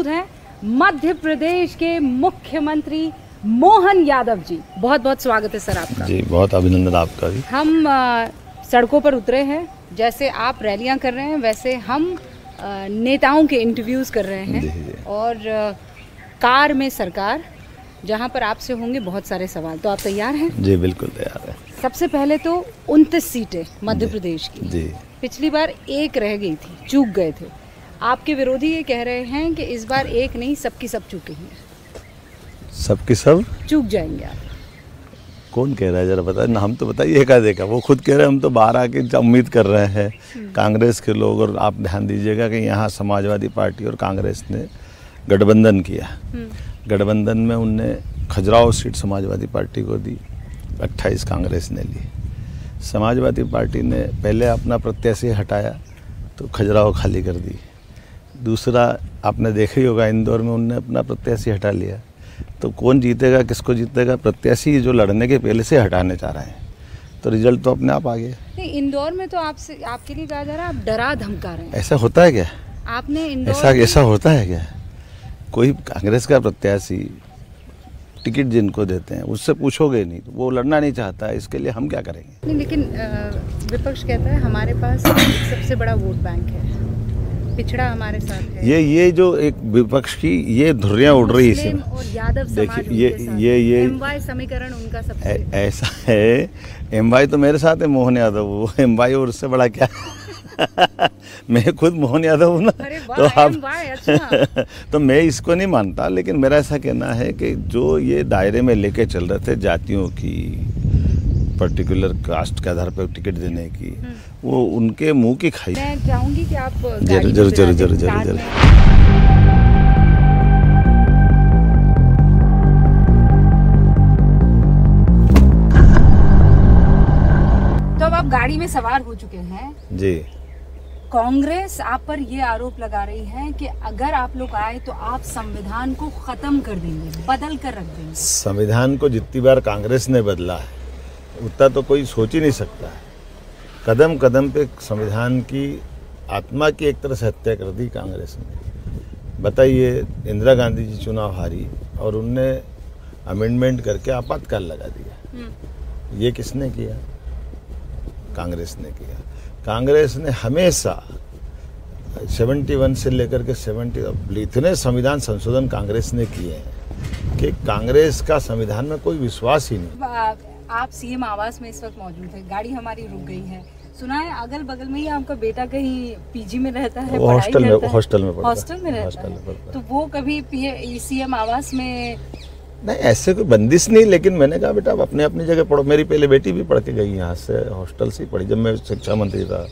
मौजूद हैं मध्य प्रदेश के मुख्यमंत्री मोहन यादव जी। बहुत बहुत स्वागत है सर आपका। जी बहुत अभिनंदन आपका भी। हम सड़कों पर उतरे हैं, जैसे आप रैलियां कर रहे हैं वैसे हम नेताओं के इंटरव्यूज़ कर रहे हैं। जी। और कार में सरकार, जहां पर आपसे होंगे बहुत सारे सवाल। तो आप तैयार हैं? जी बिल्कुल तैयार है। सबसे पहले तो 29 सीटें मध्य प्रदेश की। जी। पिछली बार एक रह गई थी, चूक गए थे। आपके विरोधी ये कह रहे हैं कि इस बार एक नहीं, सबकी सब चूकेंगे। सबकी सब चूक जाएंगे आप। कौन कह रहा है जरा बताइए ना, हम तो बताइए का देखा। वो खुद कह रहे हैं हम तो बाहर आके उम्मीद कर रहे हैं कांग्रेस के लोग। और आप ध्यान दीजिएगा कि यहाँ समाजवादी पार्टी और कांग्रेस ने गठबंधन किया। गठबंधन में उनने खजुराहो सीट समाजवादी पार्टी को दी, 28 कांग्रेस ने ली। समाजवादी पार्टी ने पहले अपना प्रत्याशी हटाया तो खजुराहो खाली कर दी। दूसरा आपने देखा ही होगा, इंदौर में उनने अपना प्रत्याशी हटा लिया। तो कौन जीतेगा, किसको जीतेगा? प्रत्याशी जो लड़ने के पहले से हटाने चाह रहे हैं, तो रिजल्ट तो अपने आप आ गया। नहीं, इंदौर में तो आपसे आपके लिए कहा जा रहा है आप डरा धमका रहे हैं। ऐसा होता है क्या? आपने इंदौर ऐसा होता है क्या? कोई कांग्रेस का प्रत्याशी टिकट जिनको देते हैं उससे पूछोगे नहीं तो वो लड़ना नहीं चाहता है, इसके लिए हम क्या करेंगे? नहीं, लेकिन विपक्ष कहता है हमारे पास सबसे बड़ा वोट बैंक है, पिछड़ा हमारे साथ है। ये जो एक विपक्ष की ये धुर्रियां उड़ रही है मुस्लिम और यादव समाज देखिए, उनके साथ ये एमवाई समीकरण उनका सबसे ऐसा है। एमवाई तो मेरे साथ है, मोहन यादव। वो एमवाई और उससे बड़ा क्या मैं खुद मोहन यादव हूँ ना। तो आप अच्छा। तो मैं इसको नहीं मानता, लेकिन मेरा ऐसा कहना है कि जो ये दायरे में लेके चल रहे थे जातियों की, पर्टिकुलर कास्ट के आधार पर टिकट देने की, वो उनके मुंह की खाई। मैं चाहूंगी कि आप जरूर। तो अब आप गाड़ी में सवार हो चुके हैं जी। कांग्रेस आप पर ये आरोप लगा रही है कि अगर आप लोग आए तो आप संविधान को खत्म कर देंगे, बदल कर रख देंगे। संविधान को जितनी बार कांग्रेस ने बदला है उतना तो कोई सोच ही नहीं सकता है। कदम कदम पे संविधान की आत्मा की एक तरह से हत्या कर दी कांग्रेस ने। बताइए, इंदिरा गांधी जी चुनाव हारी और उनने अमेंडमेंट करके आपातकाल लगा दिया। ये किसने किया? कांग्रेस ने किया। कांग्रेस ने हमेशा 71 से लेकर के 70 इतने संविधान संशोधन कांग्रेस ने किए हैं कि कांग्रेस का संविधान में कोई विश्वास ही नहीं। आप सीएम आवास में इस वक्त मौजूद है, गाड़ी हमारी रुक गई है। सुना है अगल बगल में ही आपका बेटा कहीं पीजी में रहता है, हॉस्टल में रहता है। तो वो कभी सीएम आवास में नहीं, ऐसे कोई बंदिश नहीं। लेकिन मैंने कहा बेटा आप अपने अपनी जगह पढ़ो। मेरी पहले बेटी भी पढ़ के गई यहाँ से, हॉस्टल से पढ़ी जब मैं शिक्षा मंत्री था।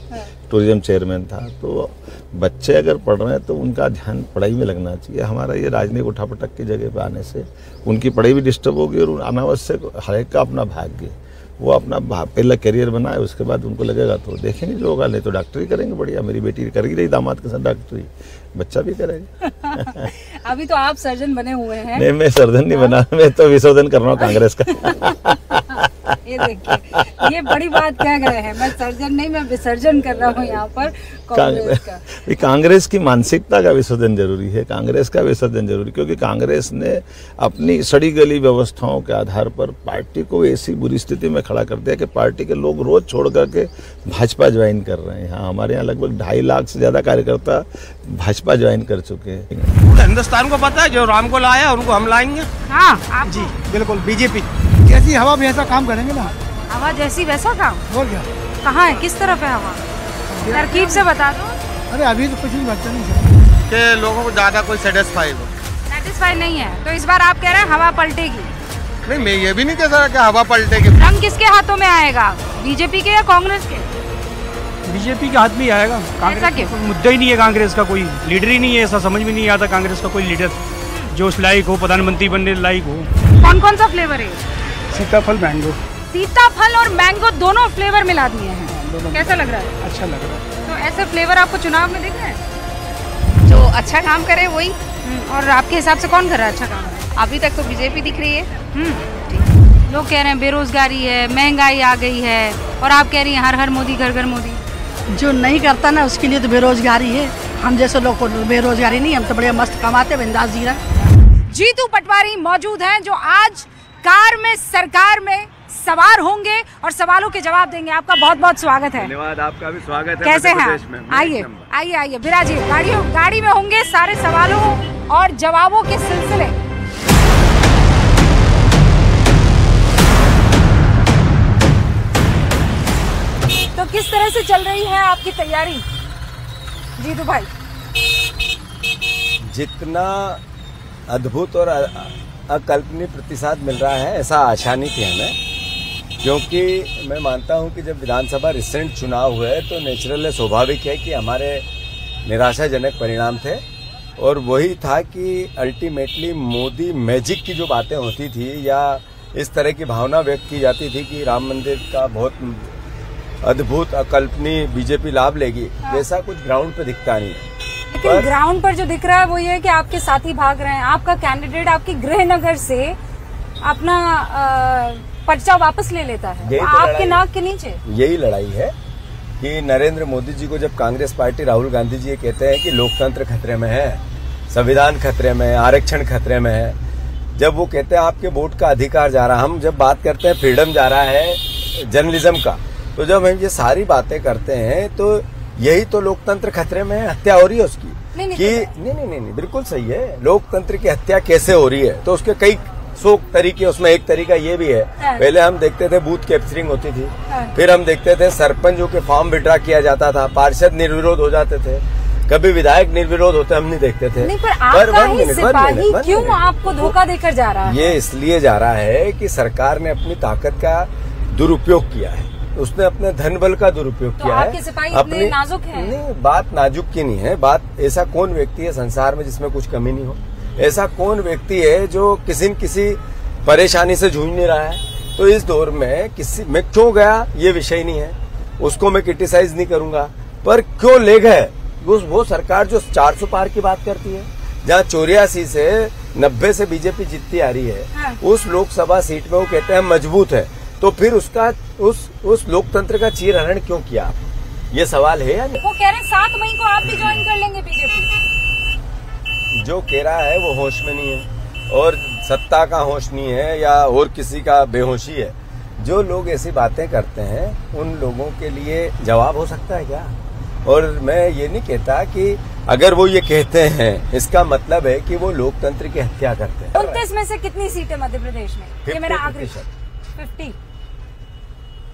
टूरिज्म चेयरमैन था। तो बच्चे अगर पढ़ रहे हैं तो उनका ध्यान पढ़ाई में लगना चाहिए। हमारा ये राजनीतिक उठापटक की जगह पे आने से उनकी पढ़ाई भी डिस्टर्ब होगी और अनावश्यक हर एक का अपना भाग्य। वो अपना पहला करियर बनाए, उसके बाद उनको लगेगा तो देखेंगे जो होगा। नहीं तो डॉक्टरी करेंगे। बढ़िया, मेरी बेटी कर ही रही दामाद के साथ डॉक्टरी, बच्चा भी करेगा। अभी तो आप सर्जन बने हुए हैं। नहीं, मैं सर्जन नहीं बना, मैं तो विसर्जन कर रहा हूँ कांग्रेस का। ये देखिए, ये बड़ी बात कह गए हैं। मैं सर्जन नहीं, मैं विसर्जन कर रहा हूँ यहाँ पर कांग्रेस का। कांग्रेस की मानसिकता का विसर्जन जरूरी है, कांग्रेस का विसर्जन जरूरी, क्योंकि कांग्रेस ने अपनी सड़ी गली व्यवस्थाओं के आधार पर पार्टी को ऐसी बुरी स्थिति में खड़ा कर दिया कि पार्टी के लोग रोज छोड़ करके भाजपा ज्वाइन कर रहे हैं। हाँ, हमारे यहाँ लगभग 2.5 लाख से ज्यादा कार्यकर्ता भाजपा ज्वाइन कर चुके हैं। पूरे हिंदुस्तान को पता है जो राम को लाया उनको हम लाएंगे। हाँ, आप जी बिल्कुल। बीजेपी जैसी हवा भी ऐसा काम करेंगे ना। हवा जैसी वैसा काम? और क्या? कहाँ है, किस तरफ है हवा? तरकीब से बता दो। अरे अभी तो कुछ भी बचा नहीं कि लोगों को ज्यादा कोई सेटिस्फाई नहीं है। तो इस बार आप कह रहे हैं हवा पलटेगी? नहीं, मैं ये भी नहीं कह सकता कि हवा पलटेगी। रंग किसके हाथों में आएगा, बीजेपी के या कांग्रेस के? बीजेपी के हाथ में ही आएगा। कांग्रेस का मुद्दा ही नहीं है, कांग्रेस का कोई लीडर ही नहीं है। ऐसा समझ में नहीं आता कांग्रेस का कोई लीडर जो उस लायक हो, प्रधानमंत्री बनने लायक हो। कौन कौन सा फ्लेवर है? सीताफल मैंगो। सीताफल और मैंगो दोनों फ्लेवर मिला दिए हैं। कैसा लग रहा है? अच्छा लग रहा है। तो ऐसे फ्लेवर आपको चुनाव में दिख रहे हैं? जो अच्छा काम करे वही। और आपके हिसाब से कौन कर रहा है अच्छा काम? अभी तक तो बीजेपी दिख रही है। लोग कह रहे हैं बेरोजगारी है, महंगाई आ गई है, और आप कह रही हैं हर हर मोदी घर घर मोदी। जो नहीं करता ना उसके लिए तो बेरोजगारी है। हम जैसे लोग को बेरोजगारी नहीं, हम तो बड़े मस्त कमाते बिंदास जी रहे। जीतू पटवारी मौजूद हैं जो आज कार में सरकार में सवार होंगे और सवालों के जवाब देंगे। आपका बहुत बहुत स्वागत है। धन्यवाद, आपका भी स्वागत है। कैसे हैं? आइए आइए आइए विराजिए, गाड़ी में होंगे सारे सवालों और जवाबों के सिलसिले। तो किस तरह से चल रही है आपकी तैयारी जीतू भाई? जितना अद्भुत और अकल्पनीय प्रतिसाद मिल रहा है ऐसा आशा नहीं थी हमें, क्योंकि मैं मानता हूं कि जब विधानसभा रिसेंट चुनाव हुए तो नेचुरल है, स्वाभाविक है कि हमारे निराशाजनक परिणाम थे। और वही था कि अल्टीमेटली मोदी मैजिक की जो बातें होती थी या इस तरह की भावना व्यक्त की जाती थी कि राम मंदिर का बहुत अद्भुत अकल्पनीय बीजेपी लाभ लेगी, वैसा कुछ ग्राउंड पे दिखता नहीं है। लेकिन ग्राउंड पर जो दिख रहा है वो ये है कि आपके साथी भाग रहे हैं। आपका कैंडिडेट आपके गृहनगर से अपना पर्चा वापस ले लेता है, आपके नाक के नीचे। यही लड़ाई है कि नरेंद्र मोदी जी को जब कांग्रेस पार्टी, राहुल गांधी जी ये कहते हैं कि लोकतंत्र खतरे में है, संविधान खतरे में है, आरक्षण खतरे में है, जब वो कहते हैं आपके वोट का अधिकार जा रहा है, हम जब बात करते हैं फ्रीडम जा रहा है जर्नलिज्म का, तो जब हम ये सारी बातें करते हैं तो यही तो लोकतंत्र खतरे में है, हत्या हो रही है उसकी। नहीं, बिल्कुल सही है। लोकतंत्र की हत्या कैसे हो रही है तो उसके कई सौ तरीके, उसमें एक तरीका ये भी है, पहले हम देखते थे बूथ कैप्चरिंग होती थी, फिर हम देखते थे सरपंचों के फॉर्म विड्रा किया जाता था, पार्षद निर्विरोध हो जाते थे, कभी विधायक निर्विरोध होते हम नहीं देखते थे। नहीं, पर सिपाही क्यों आपको धोखा देकर जा रहा है? ये इसलिए जा रहा है कि सरकार ने अपनी ताकत का दुरुपयोग किया है, उसने अपने धन बल का दुरुपयोग किया है। आपके सिपाही अपनी नाजुक हैं? नहीं, बात नाजुक की नहीं है, बात ऐसा कौन व्यक्ति है संसार में जिसमें कुछ कमी नहीं हो? ऐसा कौन व्यक्ति है जो किसी न किसी परेशानी से जूझ नहीं रहा है? तो इस दौर में किसी में क्यों गया ये विषय नहीं है, उसको मैं क्रिटिसाइज नहीं करूंगा, पर क्यों ले गए वो सरकार जो 400 पार की बात करती है, जहाँ 84 से 90 से बीजेपी जीतती आ रही है, उस लोकसभा सीट में वो कहते हैं मजबूत है, तो फिर उसका उस लोकतंत्र का चीरहरण क्यों किया? ये सवाल है या नहीं? वो कह रहे हैं 7 मई को आप भी ज्वाइन कर लेंगे बीजेपी। जो कह रहा है वो होश में नहीं है और सत्ता का होश नहीं है या और किसी का बेहोशी है। जो लोग ऐसी बातें करते हैं उन लोगों के लिए जवाब हो सकता है क्या? और मैं ये नहीं कहता कि अगर वो ये कहते हैं इसका मतलब है कि वो लोकतंत्र की हत्या करते हैं। 29 में से कितनी सीटें मध्य प्रदेश में? ये मेरा आखिरी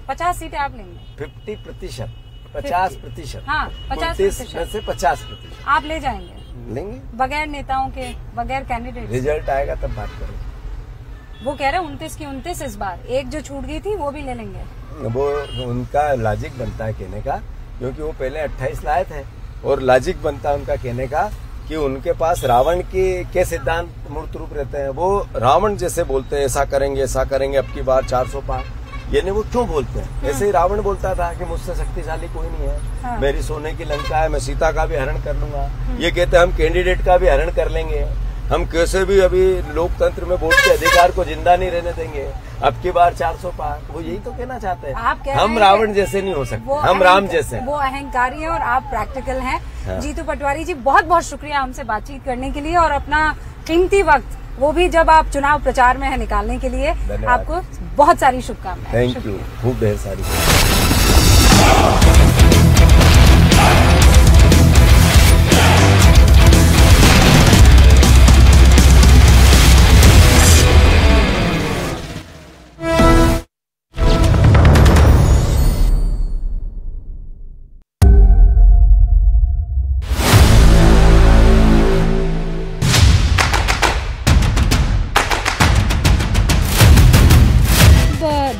50 सीटें आप लेंगे? 50%, 50%। हाँ, 50% में से 50% आप ले जाएंगे? लेंगे, बगैर नेताओं के, बगैर कैंडिडेट। रिजल्ट आएगा तब बात करेंगे। वो कह रहे हैं 29 की 29 इस बार, एक जो छूट गई थी वो भी ले लेंगे। वो उनका लॉजिक बनता है कहने का, क्योंकि वो पहले 28 लाए थे, और लॉजिक बनता है उनका कहने का कि उनके पास रावण के सिद्धांत मूर्त रूप रहते हैं। वो रावण जैसे बोलते हैं ऐसा करेंगे अब की बार 400 पार, यानी वो क्यों बोलते हैं? ऐसे ही रावण बोलता था कि मुझसे शक्तिशाली कोई नहीं है, मेरी सोने की लंका है, मैं सीता का भी हरण कर लूंगा। ये कहते हैं हम कैंडिडेट का भी हरण कर लेंगे, हम कैसे भी अभी लोकतंत्र में वोट के अधिकार को जिंदा नहीं रहने देंगे, अब की बार 400 पार। वो यही तो कहना चाहते हैं। हम रावण जैसे नहीं हो सकते, हम राम जैसे हैं। वो अहंकारी हैं और आप प्रैक्टिकल हैं। जीतू पटवारी जी, बहुत बहुत शुक्रिया हमसे बातचीत करने के लिए और अपना कीमती वक्त, वो भी जब आप चुनाव प्रचार में है, निकालने के लिए आपको बहुत सारी शुभकामनाएं। थैंक यू, खूब ढेर सारी।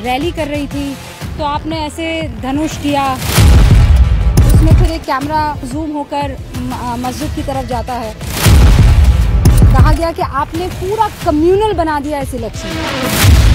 रैली कर रही थी तो आपने ऐसे धनुष किया, उसमें फिर एक कैमरा जूम होकर मस्जिद की तरफ जाता है। कहा गया कि आपने पूरा कम्युनल बना दिया इस इलेक्शन में।